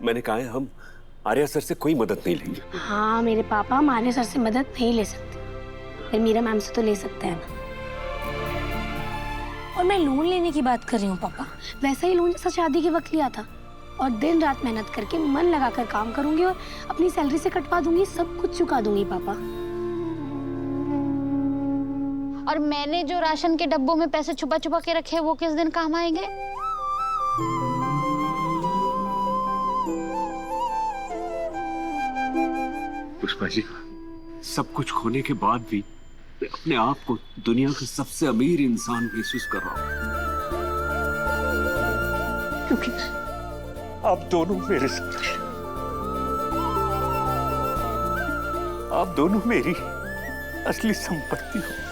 मैंने कहा है हम आर्या सर से कोई मदद नहीं लेंगे। हाँ मेरे पापा, हम आर्या सर से मदद नहीं ले सकते, फिर मीरा मैम से तो ले सकते हैं ना। और मैं लोन लेने की बात कर रही हूँ पापा, वैसा ही लोन जैसा शादी के वक्त लिया था। और दिन रात मेहनत करके मन लगाकर काम करूंगी और अपनी सैलरी से कटवा दूंगी, सब कुछ चुका दूंगी पापा। और मैंने जो राशन के डब्बों में पैसे छुपा छुपा के रखे हैं वो किस दिन काम आएंगे? पुष्पा जी, सब कुछ खोने के बाद भी मैं अपने आप को दुनिया का सबसे अमीर इंसान महसूस कर रहा हूँ, क्योंकि आप दोनों मेरे साथ, आप दोनों मेरी असली संपत्ति हो।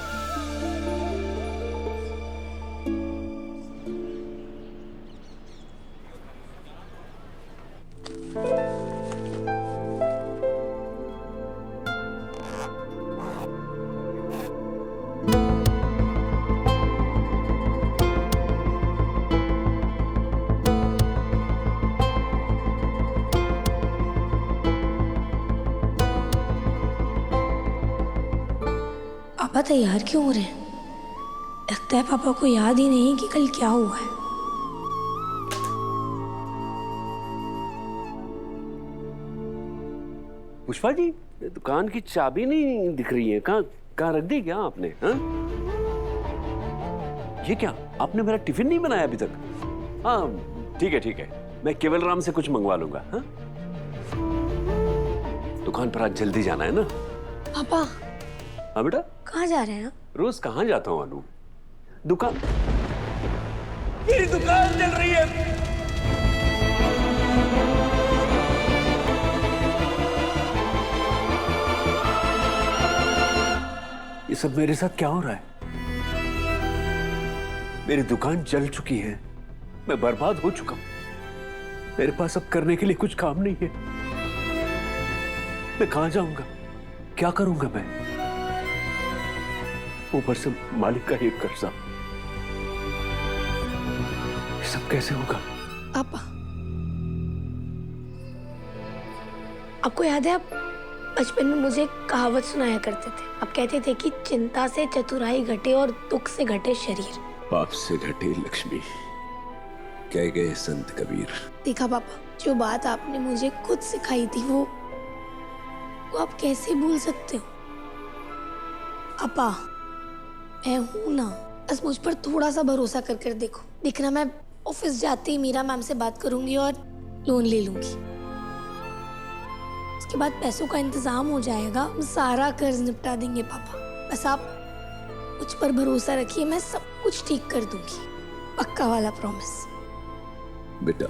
पापा तैयार क्यों हो रहे हैं? लगता है पापा को याद ही नहीं कि कल क्या हुआ है। पुष्पा जी, दुकान की चाबी नहीं दिख रही है, कहाँ रख दी क्या आपने? हाँ? ये क्या, आपने मेरा टिफिन नहीं बनाया अभी तक? हाँ ठीक है, मैं केवल राम से कुछ मंगवा लूंगा। हाँ? दुकान पर आज जल्दी जाना है ना? पापा। हाँ बेटा। कहाँ जा रहे हैं? रोज कहाँ जाता हूँ अनु? दुकान, मेरी दुकान चल रही है। ये सब मेरे साथ क्या हो रहा है? मेरी दुकान जल चुकी है, मैं बर्बाद हो चुका हूं, मेरे पास अब करने के लिए कुछ काम नहीं है। मैं कहां जाऊंगा, क्या करूंगा मैं? ऊपर से मालिक का एक कर्जा, ये सब कैसे होगा? पापा, आपको याद है आप बचपन में मुझे एक कहावत सुनाया करते थे? आप कहते थे कि चिंता से चतुराई घटे और दुख से घटे शरीर। पाप से घटे लक्ष्मी, कह गए संत कबीर। देखा पापा, जो बात आपने मुझे खुद सिखाई थी वो आप कैसे भूल सकते हो? पापा, मैं हूं ना, बस मुझ पर थोड़ा सा भरोसा कर देखो। देखना, मैं ऑफिस जाते ही मीरा मैम से बात करूंगी और लोन ले लूंगी। उसके बाद पैसों का इंतजाम हो जाएगा, हम सारा कर्ज निपटा देंगे पापा। बस आप मुझ पर भरोसा रखिए, मैं सब कुछ ठीक कर दूंगी, पक्का वाला प्रॉमिस। बेटा,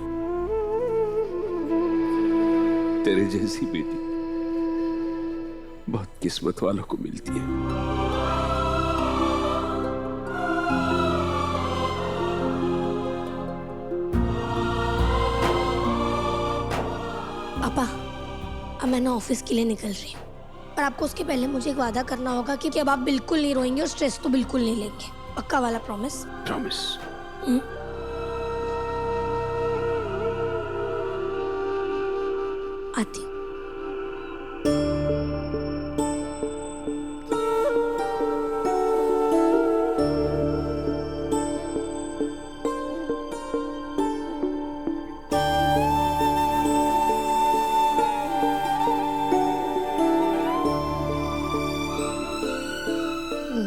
तेरे जैसी बेटी बहुत किस्मत वालों को मिलती है। पापा, अब मैं ना ऑफिस के लिए निकल रही हूँ, पर आपको उसके पहले मुझे एक वादा करना होगा कि अब आप बिल्कुल नहीं रोएंगे और स्ट्रेस तो बिल्कुल नहीं लेंगे, पक्का वाला प्रॉमिस। प्रॉमिस। आती हूँ।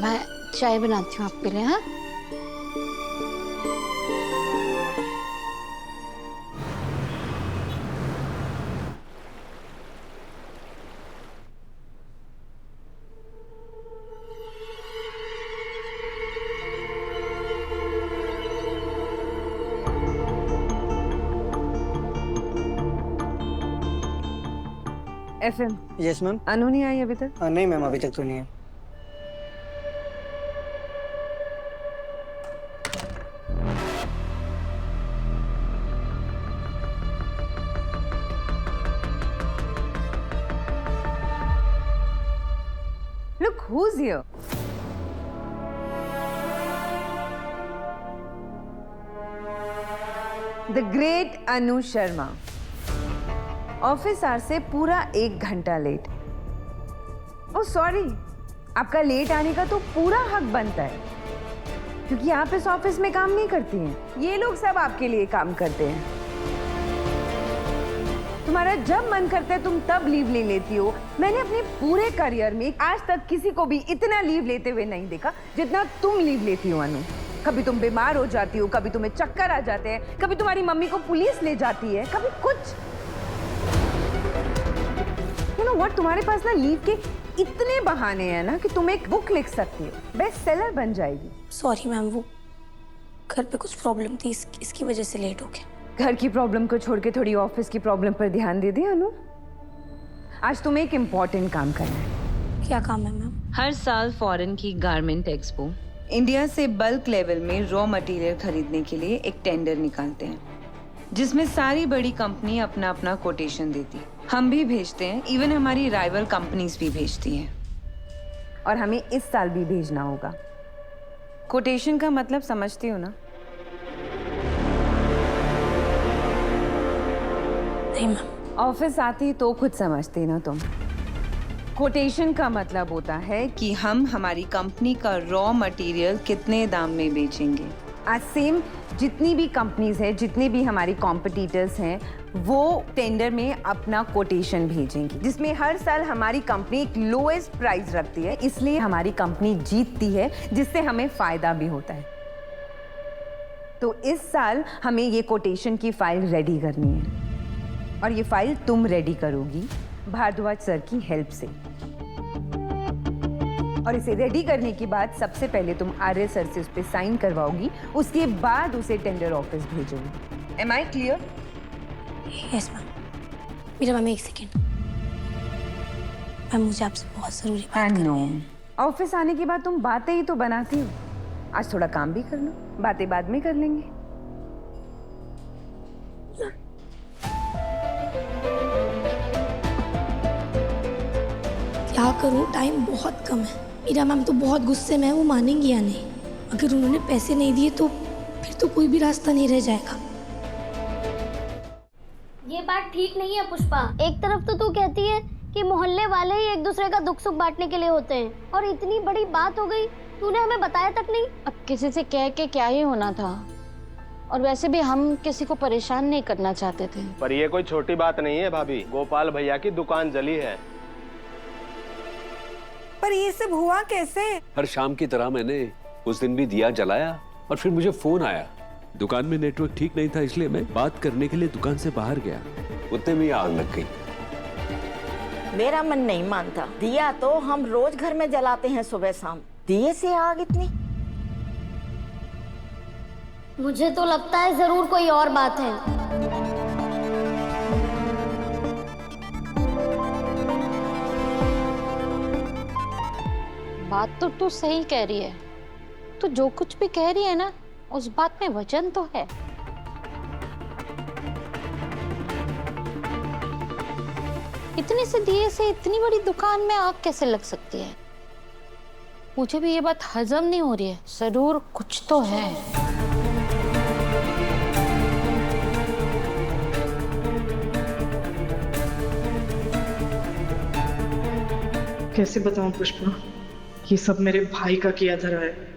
मैं चाय बनाती हूँ आपके लिए। हाँ, FM। Yes ma'am. अनु नहीं आई अभी तक? नहीं मैम, अभी तक तो नहीं है। Look who's here. The great Anu Sharma. Office hour से पूरा 1 घंटा लेट। ओह सॉरी, आपका लेट आने का तो पूरा हक बनता है, क्योंकि आप इस ऑफिस में काम नहीं करती हैं। ये लोग सब आपके लिए काम करते हैं। तुम्हारा जब मन करता है तुम तब लीव ले लेती हो। मैंने अपने पूरे करियर में आज तक किसी को भी इतना लीव लेते हुए नहीं देखा जितना तुम लीव लेती हो अनु। कभी तुम बीमार हो जाती हो, कभी तुम्हें चक्कर आ जाते हैं, कभी तुम्हारी मम्मी को पुलिस ले जाती है, कभी कुछ। यू नो व्हाट, तुम्हारे पास ना लीव के इतने बहाने हैं ना कि तुम एक बुक लिख सकती हो, बेस्ट सेलर बन जाएगी। सॉरी मैम, वो घर पे कुछ प्रॉब्लम थी, इसकी वजह से लेट हो गया। घर की प्रॉब्लम को छोड़ के थोड़ी ऑफिस की प्रॉब्लम पर ध्यान दे दे अनु। आज तुम्हें एक इम्पॉर्टेंट काम करना है। क्या काम है मैम? हर साल फॉरेन की गारमेंट एक्सपो इंडिया से बल्क लेवल में रॉ मटेरियल खरीदने के लिए एक टेंडर निकालते हैं, जिसमें सारी बड़ी कंपनी अपना अपना कोटेशन देती है। हम भी भेजते हैं, इवन हमारी राइवल कंपनीज भी भेजती हैं। और हमें इस साल भी भेजना होगा। कोटेशन का मतलब समझती हो ना? नहीं मैम। ऑफिस आती तो खुद समझती ना तुम। कोटेशन का मतलब होता है कि हम हमारी कंपनी का रॉ मटेरियल कितने दाम में बेचेंगे। आज सेम जितनी भी कंपनीज हैं, जितने भी हमारी कॉम्पिटिटर्स हैं, वो टेंडर में अपना कोटेशन भेजेंगी, जिसमें हर साल हमारी कंपनी एक लोएस्ट प्राइस रखती है। इसलिए हमारी कंपनी जीतती है, जिससे हमें फायदा भी होता है। तो इस साल हमें ये कोटेशन की फाइल रेडी करनी है, और ये फाइल तुम रेडी करोगी भारद्वाज सर की हेल्प से। और इसे रेडी करने के बाद सबसे पहले तुम आर्य सर से उस पर साइन करवाओगी, उसके बाद उसे टेंडर ऑफिस भेजोगी। Am I clear? Yes ma'am. मेरा मैम एक सेकेंड, मैम मुझे आपसे बहुत जरूरी बात करनी है। ऑफिस आने के बाद तुम बातें ही तो बनाती हो। आज थोड़ा काम भी कर लो, बातें बाद में कर लेंगे। क्या करूं, टाइम बहुत कम है। मेरा मैम तो बहुत गुस्से में है, वो मानेंगी या नहीं। अगर उन्होंने पैसे नहीं दिए तो फिर तो कोई भी रास्ता नहीं रह जाएगा। ये बात ठीक नहीं है पुष्पा। एक तरफ तो तू कहती है कि मोहल्ले वाले ही एक दूसरे का दुख सुख बांटने के लिए होते हैं, और इतनी बड़ी बात हो गई, तूने हमें बताया तक नहीं। अब किसी से कह के क्या ही होना था, और वैसे भी हम किसी को परेशान नहीं करना चाहते थे। पर ये कोई छोटी बात नहीं है भाभी, गोपाल भैया की दुकान जली है। पर ये सब हुआ कैसे? हर शाम की तरह मैंने उस दिन भी दिया जलाया, और फिर मुझे फोन आया। दुकान में नेटवर्क ठीक नहीं था, इसलिए मैं बात करने के लिए दुकान से बाहर गया। उतने में आग लग गई। मेरा मन नहीं मानता। दिया तो हम रोज घर में जलाते हैं सुबह शाम, दिए से आग इतनी? मुझे तो लगता है जरूर कोई और बात है। बात तो तू सही कह रही है। तू जो कुछ भी कह रही है ना, उस बात में वजन तो है। इतने से दिए से इतनी बड़ी दुकान में आग कैसे लग सकती है? मुझे भी ये बात हजम नहीं हो रही है। जरूर कुछ तो है। कैसे बताऊं पुष्पा, ये सब मेरे भाई का किया धरा है।